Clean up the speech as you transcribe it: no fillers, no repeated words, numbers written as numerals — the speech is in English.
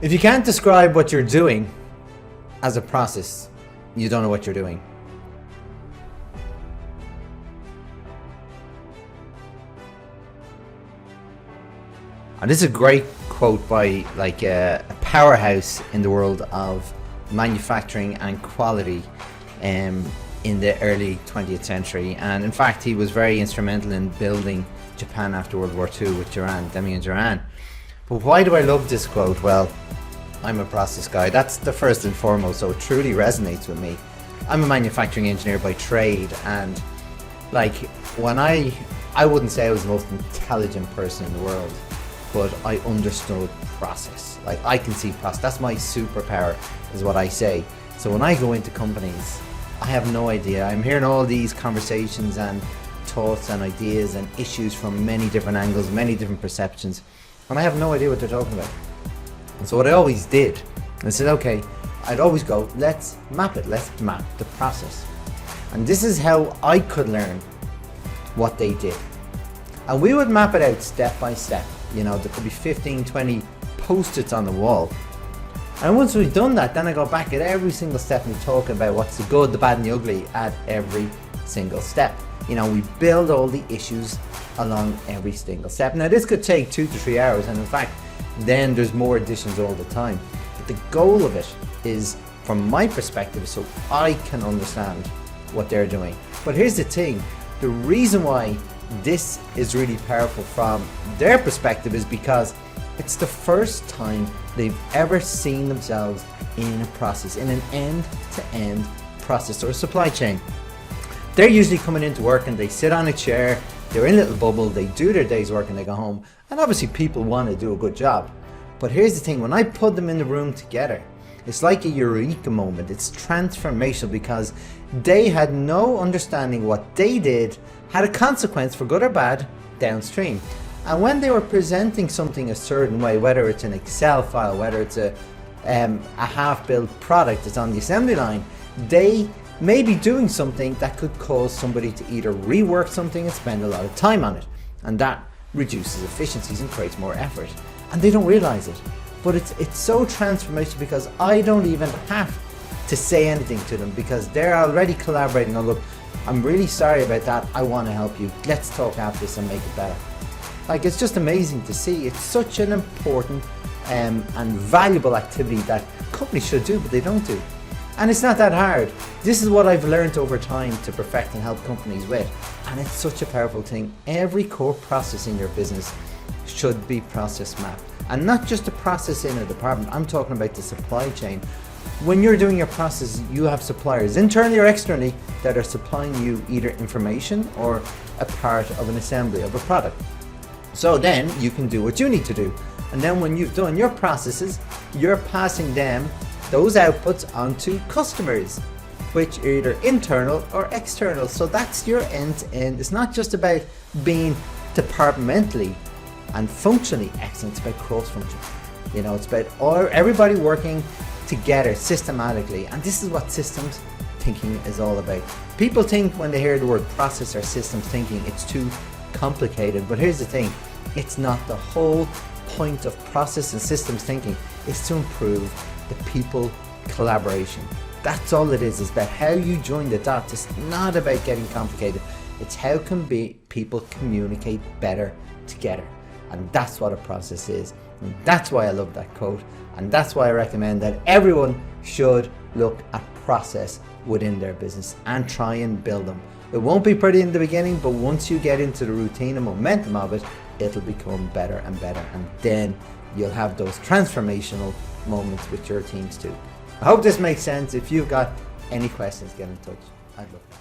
If you can't describe what you're doing as a process, you don't know what you're doing. And this is a great quote by a powerhouse in the world of manufacturing and quality in the early 20th century. And in fact, he was very instrumental in building Japan after World War II with Deming and Duran. But why do I love this quote? Well, I'm a process guy. That's the first and foremost, so it truly resonates with me. I'm a manufacturing engineer by trade, and when I wouldn't say I was the most intelligent person in the world, but I understood process. I can see process. That's my superpower, is what I say. So when I go into companies, I have no idea. I'm hearing all these conversations and thoughts and ideas and issues from many different angles, many different perceptions, and I have no idea what they're talking about. And so what I always did, I said, okay, I'd always go, let's map it, let's map the process. And this is how I could learn what they did. And we would map it out step by step. There could be 15, 20 post-its on the wall. And once we've done that, then I go back at every single step and we talk about what's the good, the bad and the ugly at every single step. We build all the issues along every single step. Now this could take 2 to 3 hours, and in fact, then there's more additions all the time. But the goal of it is, from my perspective, so I can understand what they're doing. But here's the thing, the reason why this is really powerful from their perspective is because it's the first time they've ever seen themselves in a process, in an end-to-end process or a supply chain. They're usually coming into work and they sit on a chair, they're in a little bubble, they do their day's work and they go home. And obviously people want to do a good job. But here's the thing, when I put them in the room together, it's like a eureka moment. It's transformational because they had no understanding what they did had a consequence, for good or bad, downstream. And when they were presenting something a certain way, whether it's an Excel file, whether it's a half-built product that's on the assembly line, they may be doing something that could cause somebody to either rework something and spend a lot of time on it. And that reduces efficiencies and creates more effort. And they don't realize it. But it's so transformational because I don't even have to say anything to them because they're already collaborating on, look, I'm really sorry about that, I want to help you, let's talk after this and make it better. It's just amazing to see. It's such an important and valuable activity that companies should do, but they don't do. And it's not that hard. This is what I've learned over time to perfect and help companies with. And it's such a powerful thing. Every core process in your business should be process mapped. And not just a process in a department, I'm talking about the supply chain. When you're doing your process, you have suppliers, internally or externally, that are supplying you either information or a part of an assembly of a product. So then you can do what you need to do. And then when you've done your processes, you're passing them, those outputs, onto customers, which are either internal or external. So that's your end-to-end. It's not just about being departmentally and functionally excellent, it's about cross-function. It's about everybody working together systematically, and this is what systems thinking is all about. People think when they hear the word process or systems thinking it's too complicated, but here's the thing, it's not. The whole point of process and systems thinking is to improve the people collaboration. That's all it is. It's about how you join the dots. It's not about getting complicated. It's how can people communicate better together. And that's what a process is. And that's why I love that quote. And that's why I recommend that everyone should look at process within their business and try and build them. It won't be pretty in the beginning, but once you get into the routine and momentum of it, it'll become better and better. And then you'll have those transformational moments with your teams too. I hope this makes sense. If you've got any questions, get in touch. I'd love that.